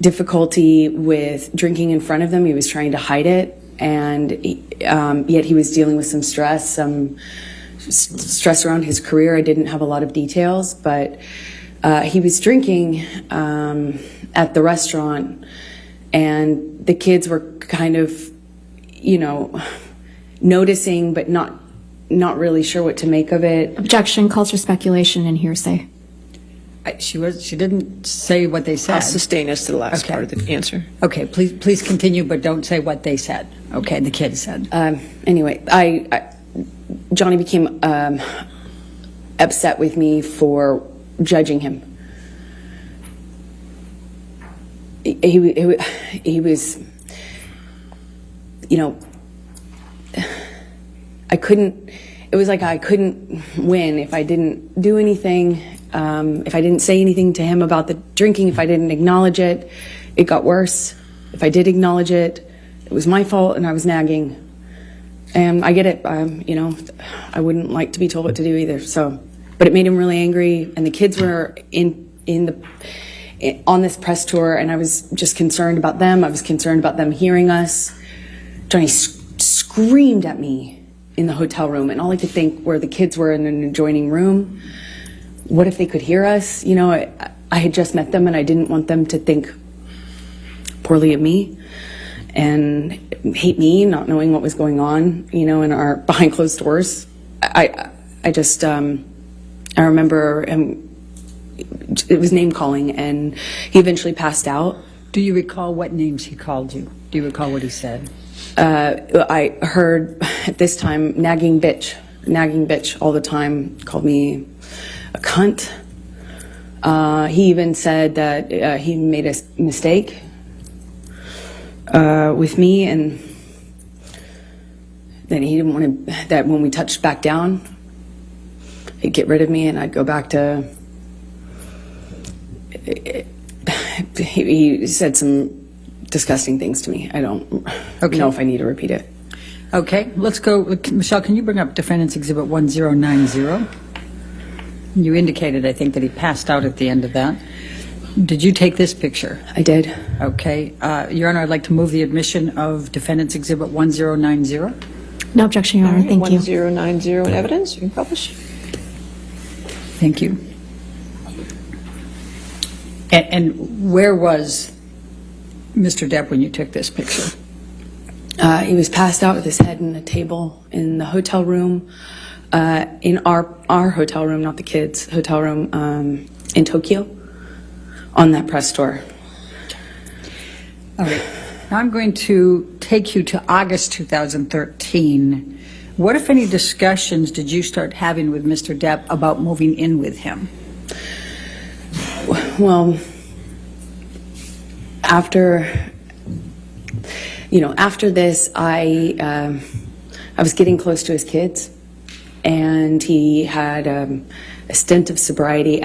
difficulty with drinking in front of them. He was trying to hide it, and yet he was dealing with some stress around his career. I didn't have a lot of details, but he was drinking at the restaurant, and the kids were kind of, noticing, but not really sure what to make of it. Objection calls for speculation and hearsay. She didn't say what they said. I'll sustain us to the last Okay. part of the answer. Okay, please continue, but don't say what they said. Okay, the kids said. Anyway, Johnny became upset with me for judging him. He was, it was like I couldn't win if I didn't do anything, if I didn't say anything to him about the drinking, if I didn't acknowledge it, it got worse. If I did acknowledge it, it was my fault and I was nagging. And I get it, I wouldn't like to be told what to do either, but it made him really angry, and the kids were on this press tour, and I was just concerned about them. I was concerned about them hearing us. Johnny screamed at me in the hotel room, and all I could think were the kids were in an adjoining room. What if they could hear us? I had just met them, and I didn't want them to think poorly of me and hate me, not knowing what was going on, in our behind closed doors. I remember it was name calling, and he eventually passed out. Do you recall what names he called you? Do you recall what he said? I heard at this time nagging bitch all the time. Called me a cunt. He even said that he made a mistake with me, and then he didn't want to, that when we touched back down, he'd get rid of me and I'd go back to, he said some disgusting things to me. I don't know if I need to repeat it. Okay, let's go. Michelle, can you bring up Defendant's Exhibit 1090? You indicated, I think, that he passed out at the end of that. Did you take this picture? I did. Okay. Your Honor, I'd like to move the admission of Defendant's Exhibit 1090. No objection, Your Honor. Thank you. 1090 in evidence. You can publish. Thank you. And where was Mr. Depp when you took this picture? He was passed out with his head in a table in the hotel room, in our hotel room, not the kids' hotel room, in Tokyo, on that press tour. All right. Now I'm going to take you to August 2013. What, if any, discussions did you start having with Mr. Depp about moving in with him? Well, after this, I was getting close to his kids, and he had a stint of sobriety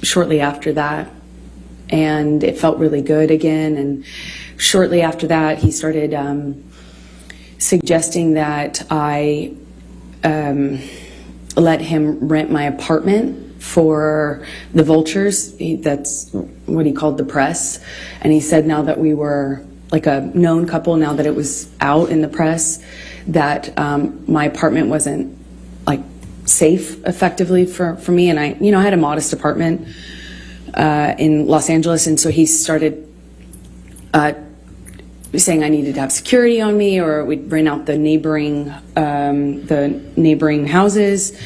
shortly after that, and it felt really good again. And shortly after that, he started suggesting that I let him rent my apartment for the vultures. That's what he called the press. And he said now that we were like a known couple, now that it was out in the press, that my apartment wasn't like safe effectively for me. And I had a modest apartment in Los Angeles, and so he started saying I needed to have security on me, or we'd rent out the neighboring houses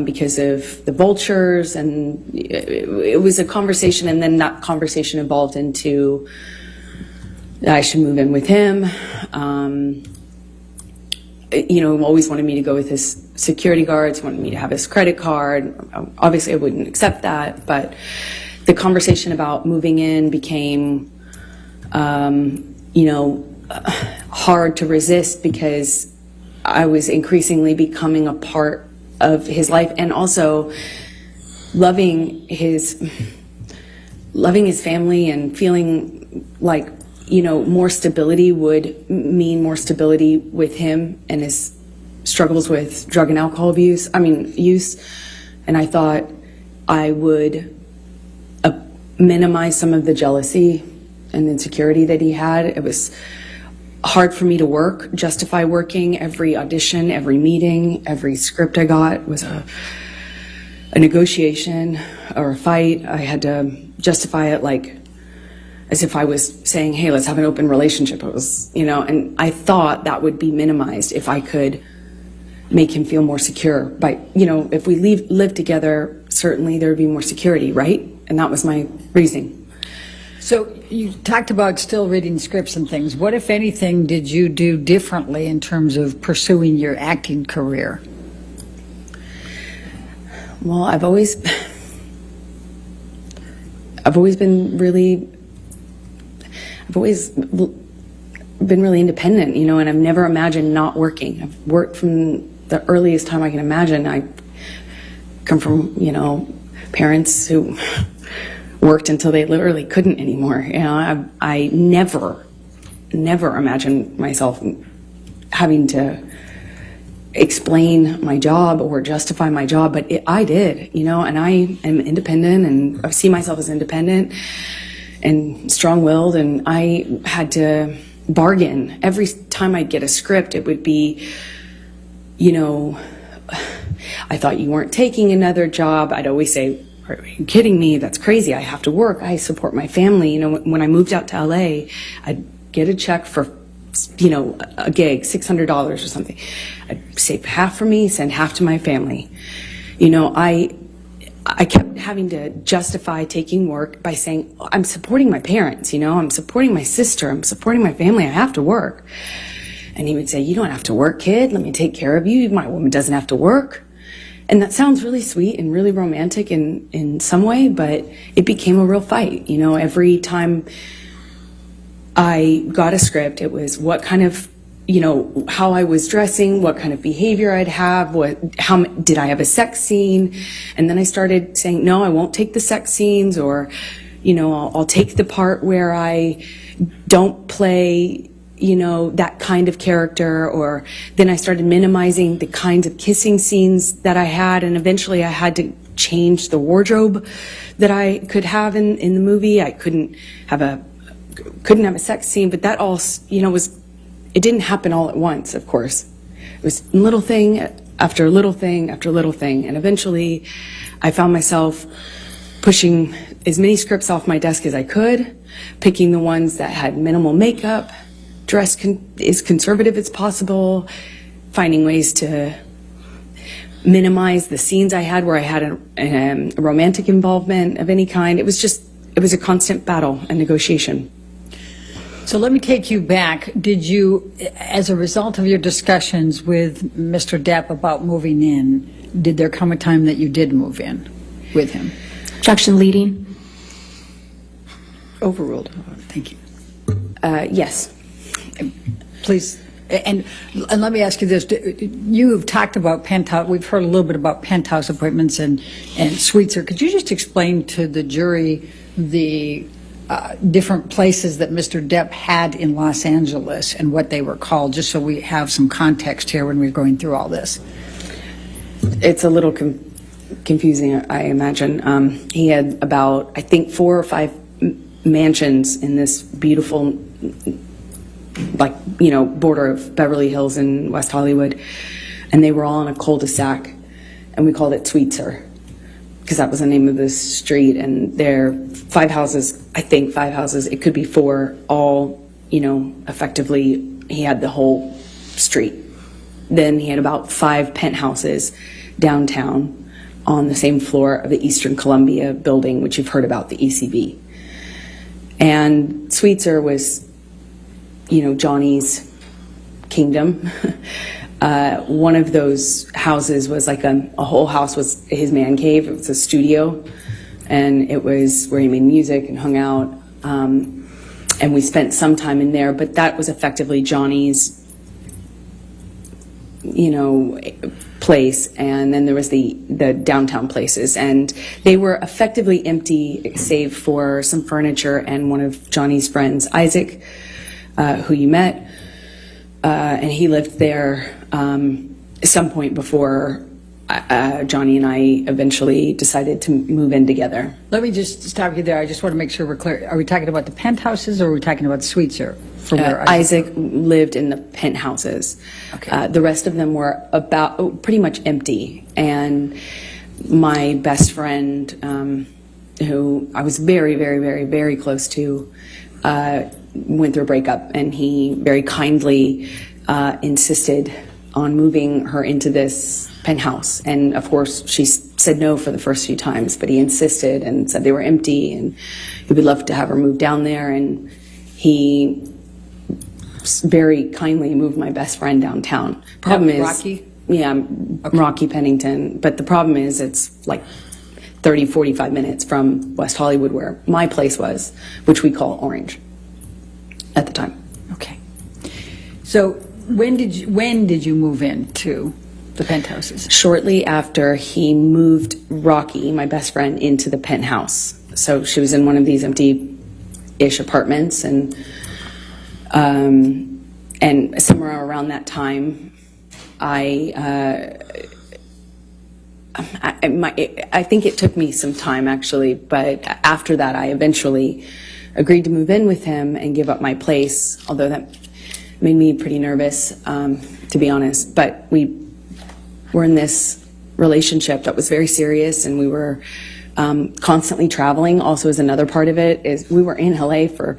because of the vultures. And it was a conversation, and then that conversation evolved into I should move in with him. Always wanted me to go with his security guards, wanted me to have his credit card. Obviously, I wouldn't accept that, but the conversation about moving in became, hard to resist, because I was increasingly becoming a part of his life, and also loving his family, and feeling like, more stability would mean more stability with him and his struggles with drug and alcohol use. And I thought I would minimize some of the jealousy and insecurity that he had. It was hard for me to justify working. Every audition, every meeting, every script I got was a negotiation or a fight. I had to justify it like as if I was saying, hey, let's have an open relationship. It was, and I thought that would be minimized if I could make him feel more secure. By, if we live together, certainly there would be more security, right? And that was my reasoning. So you talked about still reading scripts and things. What, if anything, did you do differently in terms of pursuing your acting career? Well, I've always been really independent, and I've never imagined not working. I've worked from the earliest time I can imagine. I come from, parents who worked until they literally couldn't anymore. I never imagined myself having to explain my job or justify my job, but I did, and I am independent, and I see myself as independent and strong-willed, and I had to bargain. Every time I'd get a script, it would be, I thought you weren't taking another job. I'd always say, are you kidding me? That's crazy. I have to work. I support my family. When I moved out to LA, I'd get a check for, a gig, $600 or something. I'd save half for me, send half to my family. I kept having to justify taking work by saying, I'm supporting my parents, I'm supporting my sister, I'm supporting my family, I have to work. And he would say, you don't have to work, kid, let me take care of you, my woman doesn't have to work. And that sounds really sweet and really romantic in some way, but it became a real fight. Every time I got a script, it was what kind of, how I was dressing, what kind of behavior I'd have, how did I have a sex scene? And then I started saying, no, I won't take the sex scenes, or, I'll take the part where I don't play, that kind of character. Or then I started minimizing the kinds of kissing scenes that I had, and eventually I had to change the wardrobe that I could have in the movie. I couldn't have a sex scene, but that all, it didn't happen all at once, of course. It was little thing after little thing after little thing. And eventually I found myself pushing as many scripts off my desk as I could, picking the ones that had minimal makeup, dress as conservative as possible, finding ways to minimize the scenes I had where I had a romantic involvement of any kind. It was a constant battle and negotiation. So let me take you back. Did you, as a result of your discussions with Mr. Depp about moving in, did there come a time that you did move in with him? Objection leading. Overruled. Thank you. Yes. Please, and let me ask you this. You've talked about penthouse, we've heard a little bit about penthouse appointments and suites. Could you just explain to the jury the different places that Mr. Depp had in Los Angeles and what they were called, just so we have some context here when we're going through all this? It's a little confusing, I imagine. He had about, I think, 4 or 5 mansions in this beautiful, border of Beverly Hills and West Hollywood, and they were all on a cul-de-sac, and we called it Sweetser, because that was the name of the street. And there are 5 houses, I think 5 houses, it could be 4, all, effectively, he had the whole street. Then he had about 5 penthouses downtown on the same floor of the Eastern Columbia building, which you've heard about, the ECB. And Sweetser was, Johnny's kingdom. One of those houses was like a whole house was his man cave. It was a studio, and it was where he made music and hung out. And we spent some time in there, but that was effectively Johnny's, place. And then there was the downtown places, and they were effectively empty save for some furniture and one of Johnny's friends, Isaac, who you met. And he lived there some point before Johnny and I eventually decided to move in together. Let me just stop you there. I just want to make sure we're clear. Are we talking about the penthouses or are we talking about suites here? For where Isaac lived in the penthouses. Okay. The rest of them were pretty much empty. And my best friend, who I was very, very, very, very close to, went through a breakup, and he very kindly insisted on moving her into this penthouse. And of course, she said no for the first few times, but he insisted and said they were empty and he would love to have her move down there. And he very kindly moved my best friend downtown. Problem is, Rocky? Yeah, Rocky Pennington. But the problem is it's like 30, 45 minutes from West Hollywood, where my place was, which we call Orange at the time. Okay. So when did you move into the penthouses? Shortly after he moved Rocky, my best friend, into the penthouse. So she was in one of these empty-ish apartments, and somewhere around that time, I think it took me some time, actually, but after that, I eventually agreed to move in with him and give up my place, although that made me pretty nervous, to be honest. But we were in this relationship that was very serious, and we were constantly traveling. Also, as another part of it, is we were in LA for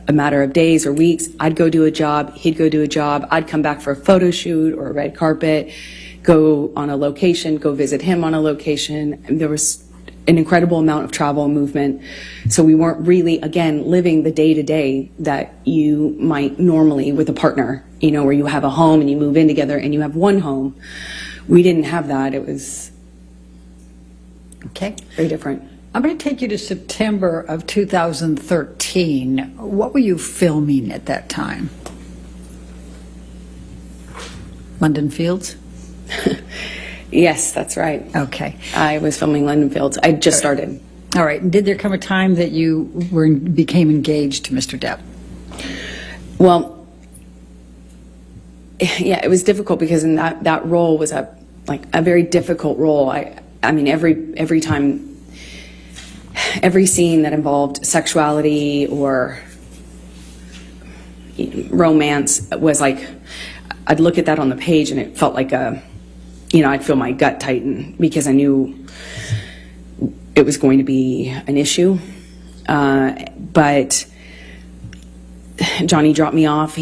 a matter of days or weeks. I'd go do a job, he'd go do a job, I'd come back for a photo shoot or a red carpet, go on a location, go visit him on a location. And there was an incredible amount of travel and movement. So we weren't really, again, living the day-to-day that you might normally with a partner, you know, where you have a home and you move in together and you have one home. We didn't have that. It was Okay. very different. I'm going to take you to September of 2013. What were you filming at that time? London Fields? Yes, that's right. Okay. I was filming London Fields. I just started. All right. And did there come a time that you became engaged to Mr. Depp? Well, yeah, it was difficult because in that role was a very difficult role. I mean, every time, every scene that involved sexuality or romance was like, I'd look at that on the page and it felt like I'd feel my gut tighten because I knew it was going to be an issue. But Johnny dropped me off.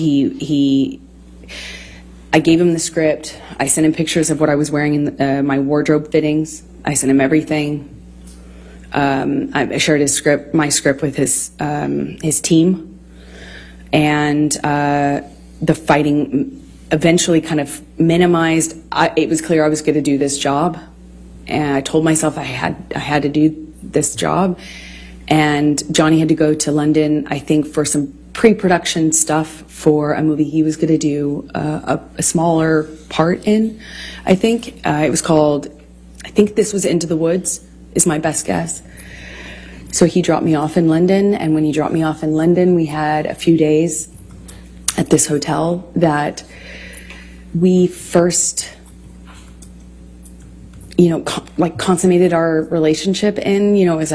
I gave him the script. I sent him pictures of what I was wearing in my wardrobe fittings. I sent him everything. I shared my script with his team, and the fighting eventually kind of minimized. It was clear I was going to do this job, and I told myself I had to do this job. And Johnny had to go to London, I think, for some pre-production stuff for a movie he was going to do a smaller part in. I think it was called. I think this was Into the Woods, is my best guess. So he dropped me off in London, and when he dropped me off in London, we had a few days at this hotel that we first, consummated our relationship in, as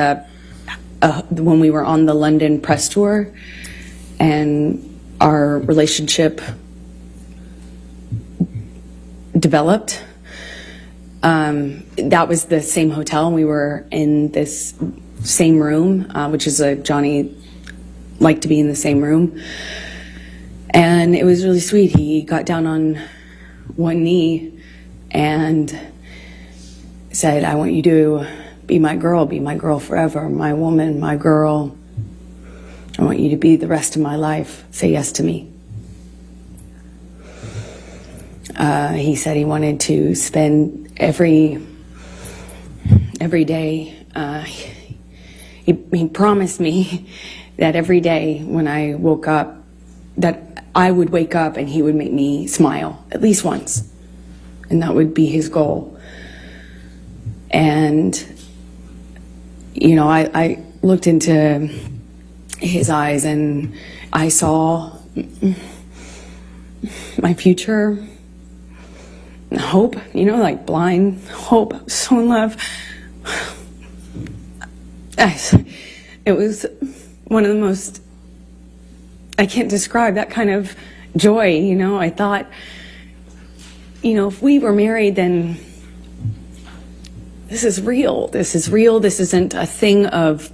when we were on the London press tour, and our relationship developed. That was the same hotel, and we were in this same room, which is Johnny liked to be in the same room. And it was really sweet. He got down on one knee and said, "I want you to be my girl forever, my woman, my girl. I want you to be the rest of my life. Say yes to me." He said he wanted to spend every day. He promised me that every day when I woke up, that I would wake up and he would make me smile at least once, and that would be his goal. And I looked into his eyes and I saw my future hope, like blind hope, so in love. It was one of the most, I can't describe that kind of joy, I thought, if we were married, then this is real. This is real. This isn't a thing of,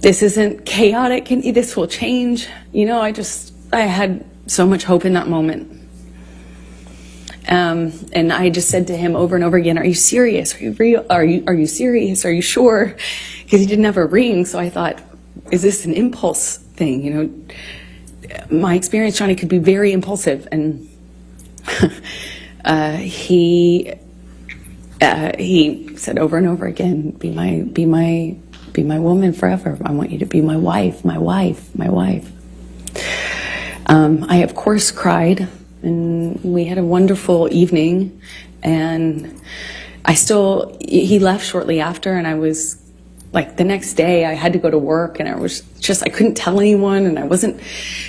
this isn't chaotic and this will change. I had so much hope in that moment. And I just said to him over and over again, are you serious? Are you real? Are you serious? Are you sure? Because he didn't have a ring. So I thought, is this an impulse thing? My experience, Johnny, could be very impulsive. And he said over and over again, be my woman forever. I want you to be my wife, my wife, my wife. I, of course, cried, and we had a wonderful evening, and he left shortly after, and I was, like, the next day I had to go to work, and I couldn't tell anyone, and I wasn't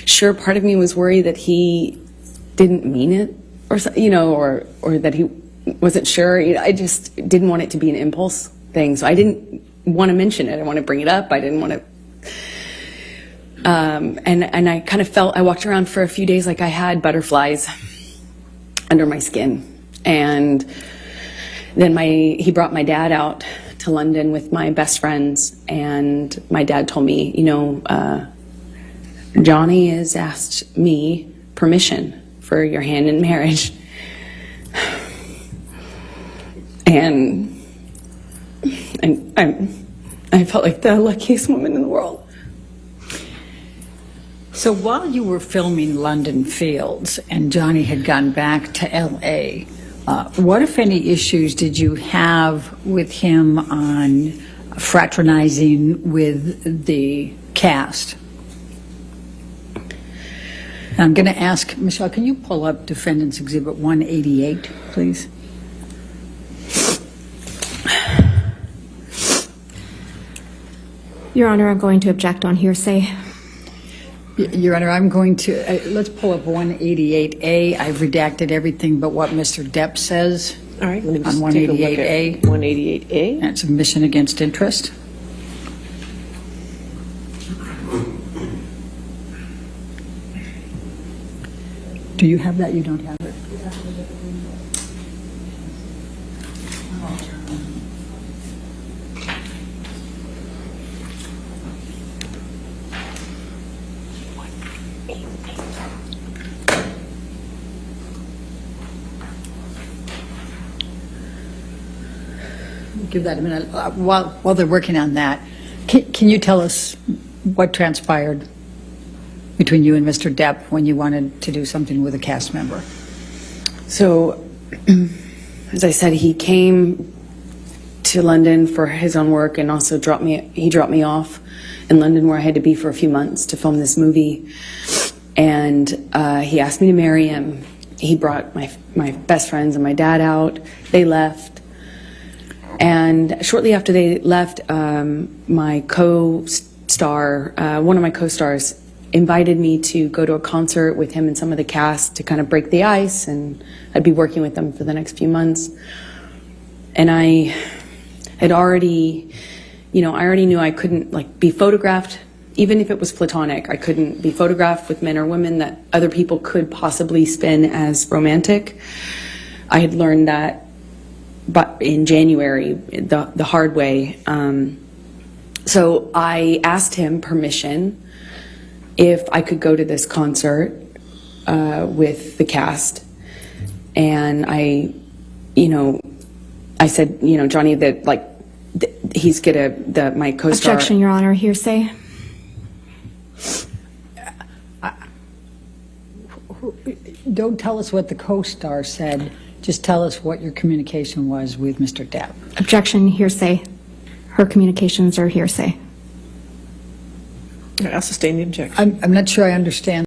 sure. Part of me was worried that he didn't mean it, or that he wasn't sure. I just didn't want it to be an impulse thing, so I didn't want to mention it. I want to bring it up. I didn't want to. And I kind of felt, I walked around for a few days like I had butterflies under my skin. And then he brought my dad out to London with my best friends. And my dad told me, Johnny has asked me permission for your hand in marriage. And I felt like the luckiest woman in the world. So while you were filming London Fields and Johnny had gone back to L.A., what, if any, issues did you have with him on fraternizing with the cast? I'm going to ask, Michelle, can you pull up Defendant's Exhibit 188, please? Your Honor, I'm going to object on hearsay. Your Honor, I'm going to, let's pull up 188A. I've redacted everything but what Mr. Depp says. All right, let me just on take a look 188A. at 188A. That's submission against interest. Do you have that? You don't have it? Give that a minute. While they're working on that, can you tell us what transpired between you and Mr. Depp when you wanted to do something with a cast member? So, as I said, he came to London for his own work and also dropped me off in London, where I had to be for a few months to film this movie. And he asked me to marry him. He brought my best friends and my dad out. They left. And shortly after they left, my co-star, one of my co-stars, invited me to go to a concert with him and some of the cast to kind of break the ice, and I'd be working with them for the next few months. And I had already, I already knew I couldn't be photographed, even if it was platonic. I couldn't be photographed with men or women that other people could possibly spin as romantic. I had learned that but in January, the hard way. So I asked him permission if I could go to this concert with the cast. And I said, Johnny, that he's gonna, my co-star. Objection, Your Honor, hearsay. Don't tell us what the co-star said. Just tell us what your communication was with Mr. Depp. Objection, hearsay. Her communications are hearsay. I'll sustain the objection. I'm not sure I understand